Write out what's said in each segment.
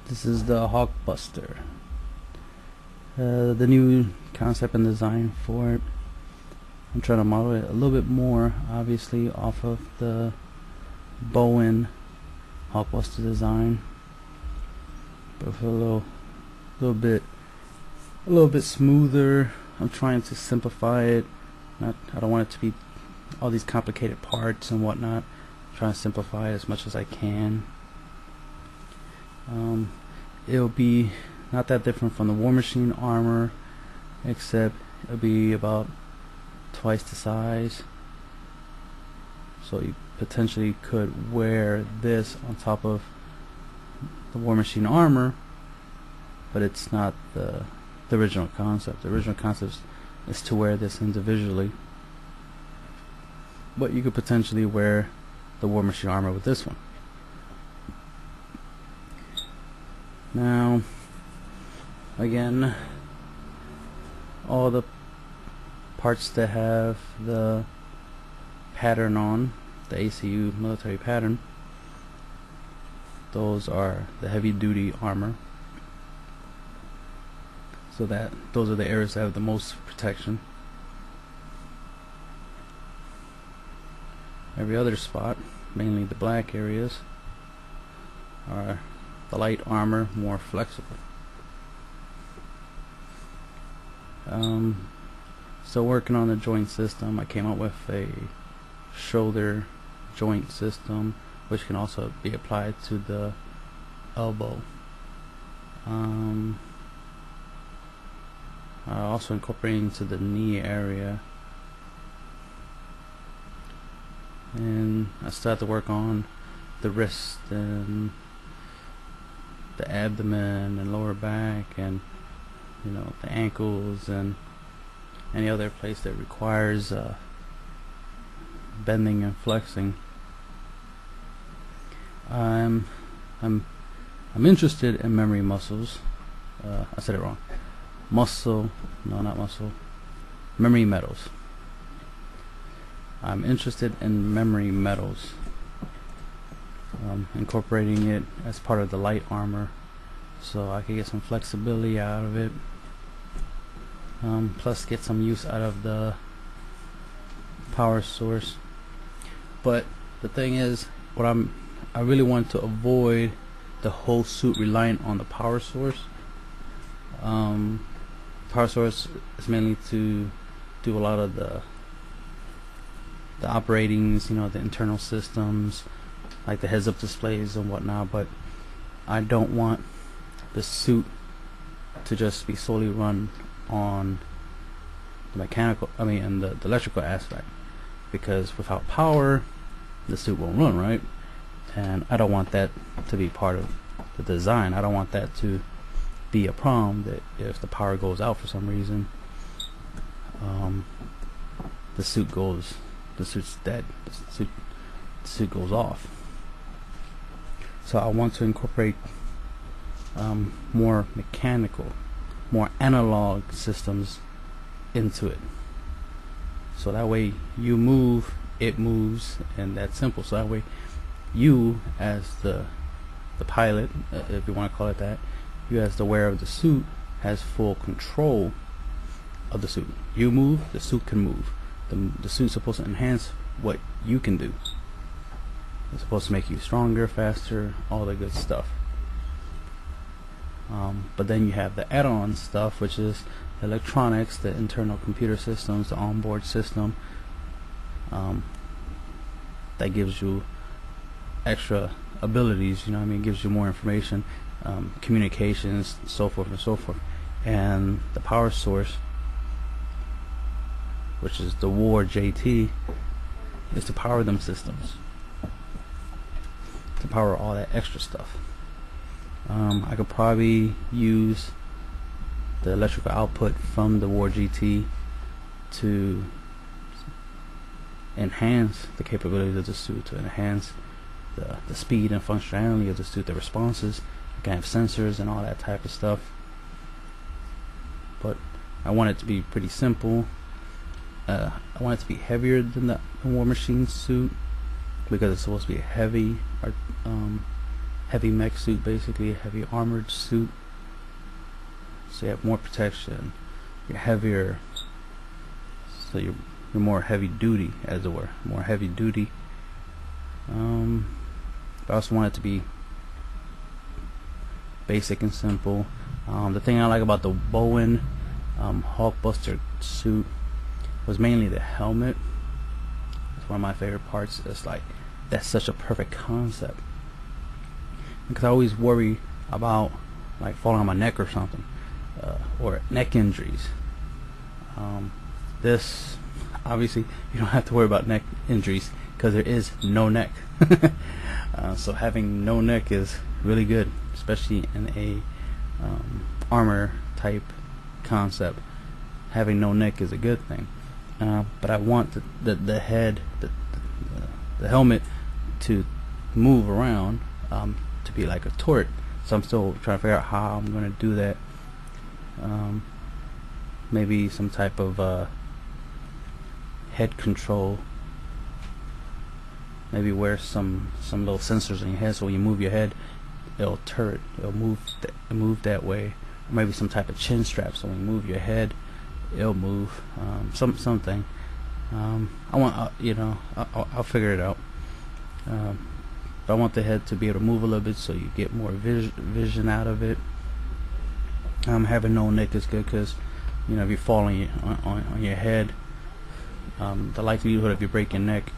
This is the Hawkbuster. The new concept and design for it. I'm trying to model it a little bit more, obviously, off of the Bowen Hawkbuster design, but for a little bit smoother. I'm trying to simplify it. I don't want it to be all these complicated parts and whatnot. I'm trying to simplify it as much as I can. It'll be not that different from the War Machine armor, except it'll be about twice the size. So you potentially could wear this on top of the War Machine armor, but it's not the original concept. The original concept is to wear this individually, but you could potentially wear the War Machine armor with this one. Now, again, all the parts that have the pattern on, the ACU military pattern, those are the heavy duty armor. So those are the areas that have the most protection. Every other spot, mainly the black areas, are the light armor, more flexible. So working on the joint system, I came up with a shoulder joint system, which can also be applied to the elbow. Also incorporating to the knee area, and I started to work on the wrist and the abdomen and lower back, and the ankles and any other place that requires bending and flexing. I'm interested in memory muscles. I said it wrong. Memory metals. I'm interested in memory metals. Incorporating it as part of the light armor, so I can get some flexibility out of it. Plus get some use out of the power source. But the thing is, I really want to avoid the whole suit reliant on the power source. Power source is mainly to do a lot of the operatings, the internal systems, like the heads-up displays and whatnot. But I don't want the suit to just be solely run on the mechanical, and the electrical aspect, because without power the suit won't run, right? And I don't want that to be part of the design. I don't want that to be a problem, that if the power goes out for some reason, the suit's dead. The suit goes off. So I want to incorporate more mechanical, more analog systems into it, so that way you move, it moves, and that's simple. So that way you, as the pilot, if you want to call it that, you as the wearer of the suit, has full control of the suit. You move, the suit can move. The suit's supposed to enhance what you can do. It's supposed to make you stronger, faster, all the good stuff. But then you have the add-on stuff, which is the electronics, the internal computer systems, the onboard system, that gives you extra abilities, gives you more information, communications, so forth and so forth. And the power source, which is the War JT, is to power them systems, to power all that extra stuff. I could probably use the electrical output from the War GT to enhance the capabilities of the suit, to enhance the speed and functionality of the suit, the responses. You can have sensors and all that type of stuff. But I want it to be pretty simple. I want it to be heavier than the War Machine suit, because it's supposed to be a heavy heavy mech suit, basically a heavy armored suit. So you have more protection. You're heavier. So you're more heavy duty, as it were. More heavy duty. But I also want it to be basic and simple. The thing I like about the Bowen Hulkbuster suit was mainly the helmet. It's one of my favorite parts. It's like, that's such a perfect concept, because I always worry about like falling on my neck or something, or neck injuries. This, obviously you don't have to worry about neck injuries because there is no neck. So having no neck is really good, especially in a armor type concept. Having no neck is a good thing. But I want the head, the helmet, to move around, to be like a turret. So I'm still trying to figure out how I'm going to do that. Maybe some type of head control. Maybe wear some little sensors in your head, so when you move your head, it'll turret. It'll move that way. Or maybe some type of chin strap, so when you move your head, it'll move. Something. I want, I'll figure it out. But I want the head to be able to move a little bit, so you get more vision out of it. Having no neck is good, because if you fall on your head, the likelihood of you breaking your neck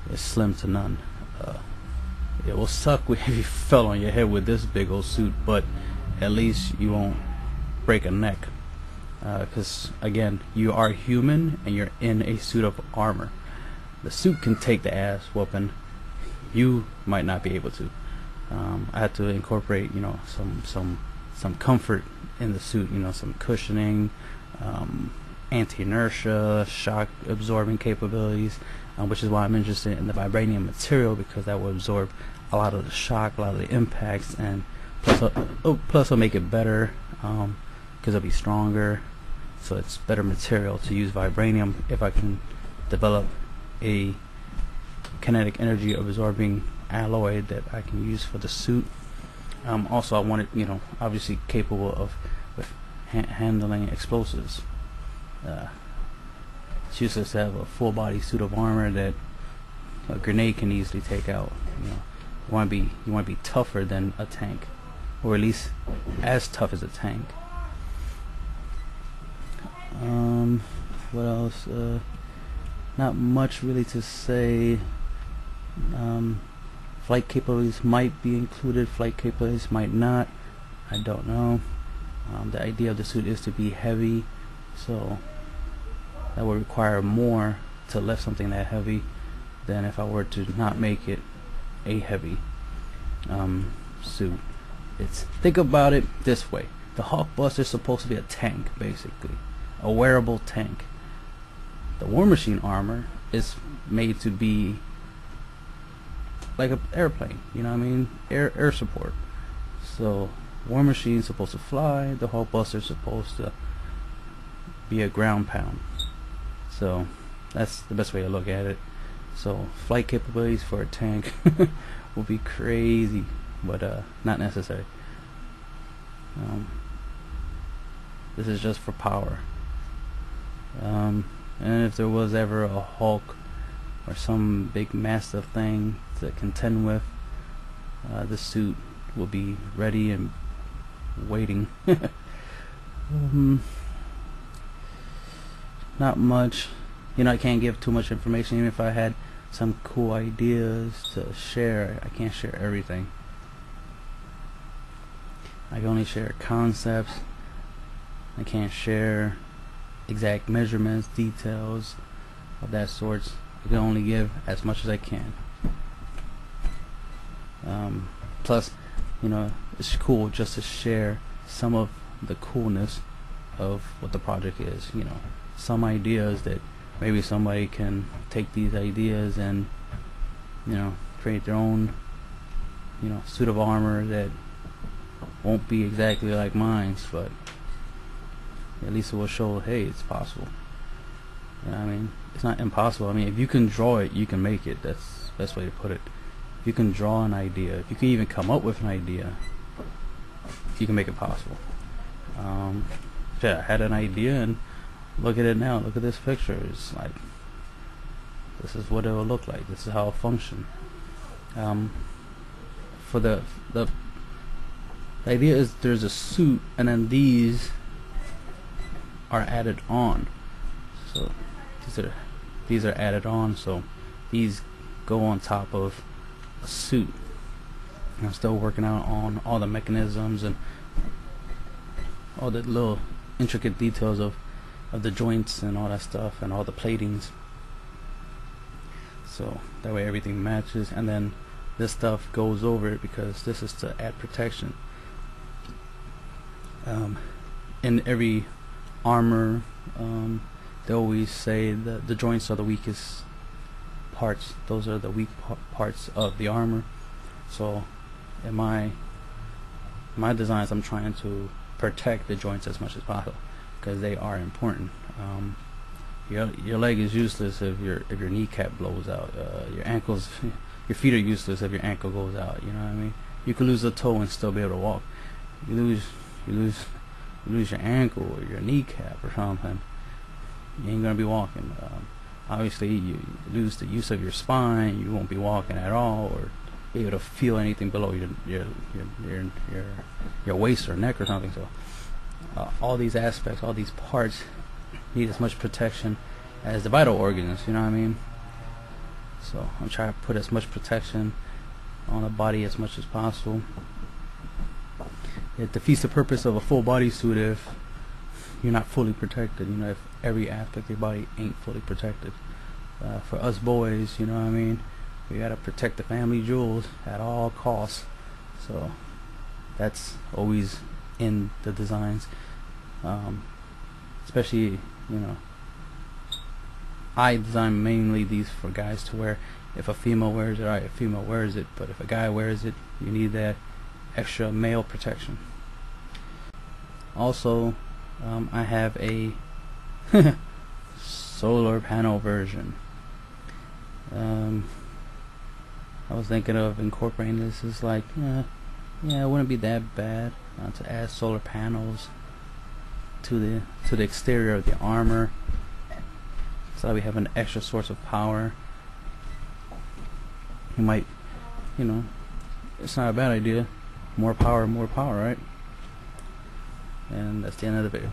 is slim to none. It will suck if you fell on your head with this big old suit, but at least you won't break a neck, because again, you are human and you're in a suit of armor. The suit can take the ass whooping. You might not be able to. I had to incorporate some comfort in the suit, some cushioning, anti-inertia, shock absorbing capabilities, which is why I'm interested in the vibranium material, because that will absorb a lot of the shock, a lot of the impacts, and plus it'll make it better, because it'll be stronger. So it's better material to use vibranium if I can develop a kinetic energy absorbing alloy that I can use for the suit. Also, I want it, obviously capable of handling explosives. It's useless to have a full body suit of armor that a grenade can easily take out. You want to be tougher than a tank, or at least as tough as a tank. What else? Not much really to say. Flight capabilities might be included, flight capabilities might not. I don't know. The idea of the suit is to be heavy, so that would require more to lift something that heavy than if I were to not make it a heavy suit. Think about it this way: the Hulkbuster is supposed to be a tank, basically, a wearable tank. The War Machine armor is made to be like an airplane, air support. So War Machine is supposed to fly, the Hulkbuster is supposed to be a ground pound. So that's the best way to look at it. So flight capabilities for a tank will be crazy, but not necessary. This is just for power. And if there was ever a Hulk or some big massive thing to contend with, the suit will be ready and waiting. Not much. I can't give too much information. Even if I had some cool ideas to share, I can't share everything. I can only share concepts. I can't share exact measurements, details of that sort. I can only give as much as I can. Plus, it's cool just to share some of the coolness of what the project is. Some ideas that maybe somebody can take these ideas and create their own suit of armor that won't be exactly like mine's, but at least it will show, hey, it's possible. It's not impossible. If you can draw it, you can make it. That's the best way to put it. you can draw an idea, if you can even come up with an idea, you can make it possible. Yeah, I had an idea, and look at it now. Look at this picture. It's like, this is what it will look like. This is how it'll function. For the idea is there's a suit, and then these are added on. So these are added on. So these go on top of a suit. I'm still working out on all the mechanisms and all the little intricate details of the joints and all that stuff, and all the platings, so that way everything matches. And then this stuff goes over it because this is to add protection. In every armor, they always say that the joints are the weakest parts. Those are the weak parts of the armor. So in my designs, I'm trying to protect the joints as much as possible because they are important. Your leg is useless if your kneecap blows out. Your ankles, your feet are useless if your ankle goes out. You know what I mean? You could lose a toe and still be able to walk. You lose your ankle or your kneecap or something, you ain't gonna be walking. Obviously, you lose the use of your spine, you won't be walking at all, or be able to feel anything below your waist or neck or something. So all these aspects, all these parts need as much protection as the vital organs, you know what I mean? So I'm trying to put as much protection on the body as much as possible. It defeats the purpose of a full body suit if you're not fully protected, you know, if every aspect of your body ain't fully protected. For us boys, you know what I mean, we gotta protect the family jewels at all costs. So that's always in the designs. Especially, you know, I design mainly these for guys to wear. If a female wears it, alright, a female wears it, but if a guy wears it, you need that extra male protection. Also, I have a solar panel version. I was thinking of incorporating this. It's like, yeah, it wouldn't be that bad to add solar panels to the exterior of the armor, so that we have an extra source of power. You might, you know, it's not a bad idea. More power, right? And that's the end of the video.